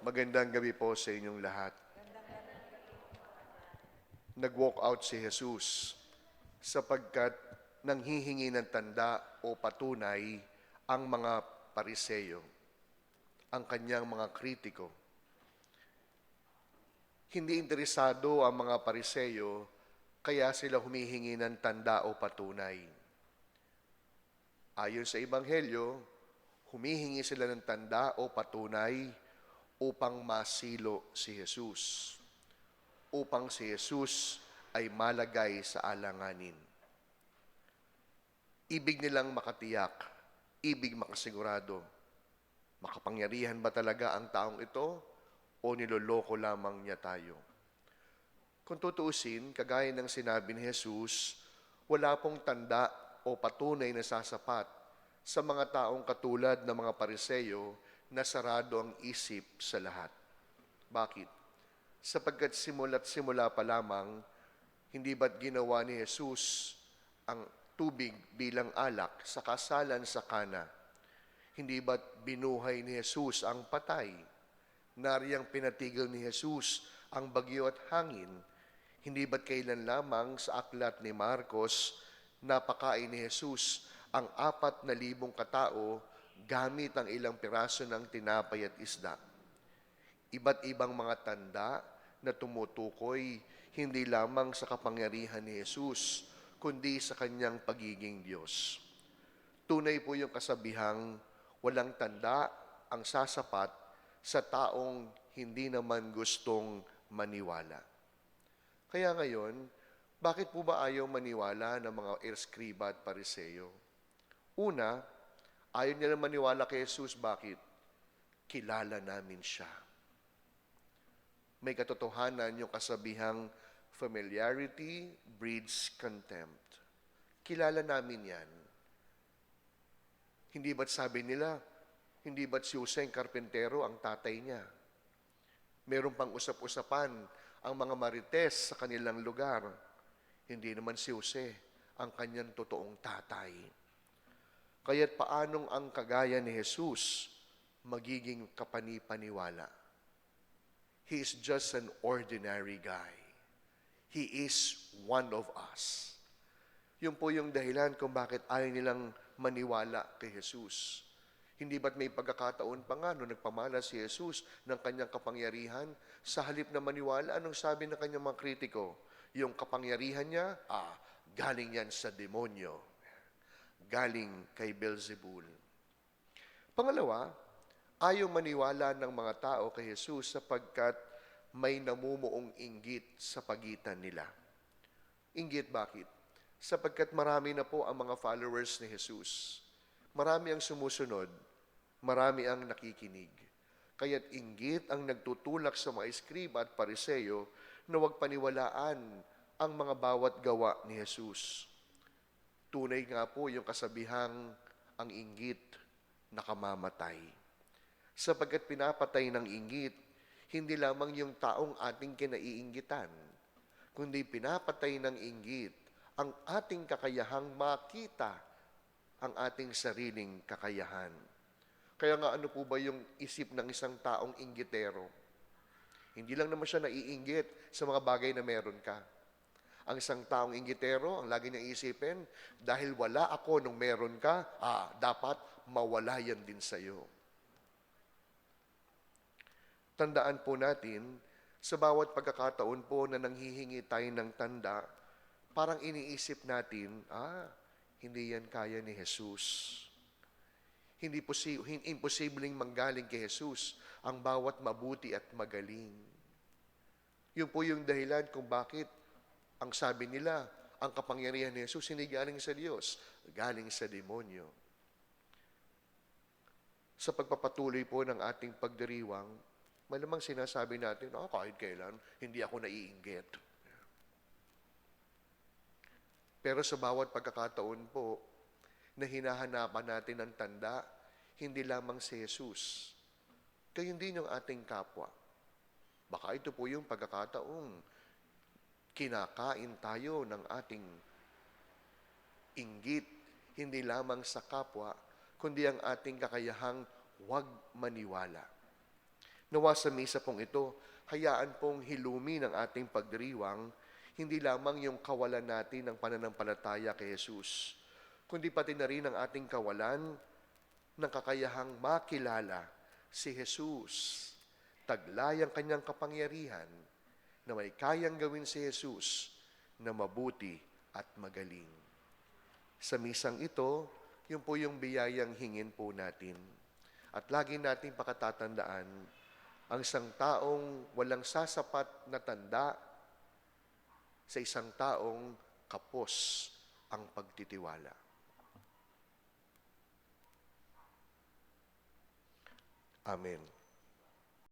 Magandang gabi po sa inyong lahat. Nag-walk out si Jesus sapagkat nanghihingi ng tanda o patunay ang mga pariseyo, ang kanyang mga kritiko. Hindi interesado ang mga pariseyo, kaya sila humihingi ng tanda o patunay. Ayon sa Ebanghelyo, humihingi sila ng tanda o patunay upang masilo si Jesus, upang si Jesus ay malagay sa alanganin. Ibig nilang makatiyak, ibig makasigurado, makapangyarihan ba talaga ang taong ito o niloloko lamang niya tayo? Kung tutuusin, kagaya ng sinabi ni Jesus, wala pong tanda o patunay na sasapat sa mga taong katulad ng mga pariseyo na sarado ang isip sa lahat. Bakit? Sapagkat simula't simula pa lamang, hindi ba't ginawa ni Jesus ang tubig bilang alak sa kasalan sa Kana? Hindi ba't binuhay ni Jesus ang patay? Nariyang pinatigil ni Jesus ang bagyo at hangin? Hindi ba't kailan lamang sa aklat ni Marcos napakain ni Jesus ang 4,000 katao gamit ang ilang piraso ng tinapay at isda? Iba't ibang mga tanda na tumutukoy hindi lamang sa kapangyarihan ni Jesus, kundi sa kanyang pagiging Diyos. Tunay po yung kasabihang walang tanda ang sasapat sa taong hindi naman gustong maniwala. Kaya ngayon, bakit po ba ayaw maniwala ng mga eskriba at pariseyo? Una, ayaw nila maniwala kay Jesus. Bakit? Kilala namin siya. May katotohanan yung kasabihang familiarity breeds contempt. Kilala namin yan. Hindi ba't sabi nila, hindi ba't si Jose ang karpentero ang tatay niya? Meron pang usap-usapan ang mga marites sa kanilang lugar. Hindi naman si Jose ang kanyang totoong tatay. Kaya't paanong ang kagaya ni Jesus magiging kapani-paniwala? He is just an ordinary guy. He is one of us. Yun po yung dahilan kung bakit ayaw nilang maniwala kay Jesus. Hindi ba't may pagkakataon pa nga nung nagpamana si Jesus ng kanyang kapangyarihan, sa halip na maniwala, anong sabi ng kanyang mga kritiko? Yung kapangyarihan niya, galing yan sa demonyo. Galing kay Beelzebul. Pangalawa, ayaw maniwala ng mga tao kay Jesus sapagkat may namumuong inggit sa pagitan nila. Inggit bakit? Sapagkat marami na po ang mga followers ni Jesus. Marami ang sumusunod, marami ang nakikinig. Kaya't inggit ang nagtutulak sa mga eskriba at pariseyo na huwag paniwalaan ang mga bawat gawa ni Jesus. Tunay nga po yung kasabihang ang inggit nakamamatay. Sapagkat pinapatay ng inggit, hindi lamang yung taong ating kinaiinggitan, kundi pinapatay ng inggit ang ating kakayahang makita ang ating sariling kakayahan. Kaya nga ano po ba yung isip ng isang taong inggitero? Hindi lang naman siya naiinggit sa mga bagay na meron ka. Ang isang taong inggitero, ang lagi niyang isipin, dahil wala ako nung meron ka, dapat mawala yan din sa'yo. Tandaan po natin, sa bawat pagkakataon po na nanghihingi tayo ng tanda, parang iniisip natin, hindi yan kaya ni Jesus. Hindi imposibleng manggaling kay Jesus ang bawat mabuti at magaling. Yun po yung dahilan kung bakit ang sabi nila, ang kapangyarihan ni Jesus hindi galing sa Diyos, galing sa demonyo. Sa pagpapatuloy po ng ating pagdiriwang, malamang sinasabi natin, kahit kailan, hindi ako naiinggit. Pero sa bawat pagkakataon po, na hinahanapan natin ng tanda, hindi lamang si Jesus, gayon din yung ating kapwa. Baka ito po yung pagkakataong kinakain tayo ng ating inggit, hindi lamang sa kapwa, kundi ang ating kakayahang huwag maniwala. Nawa sa misa pong ito, hayaan pong hilumi ng ating pagdiriwang, hindi lamang yung kawalan natin ng pananampalataya kay Jesus, kundi pati na rin ang ating kawalan ng kakayahang makilala si Jesus. Taglay ang kanyang kapangyarihan na may kayang gawin si Jesus na mabuti at magaling. Sa misang ito, yun po yung biyayang hingin po natin. At lagi nating pakatatandaan, ang isang taong walang sasapat na tanda sa isang taong kapos ang pagtitiwala. Amen.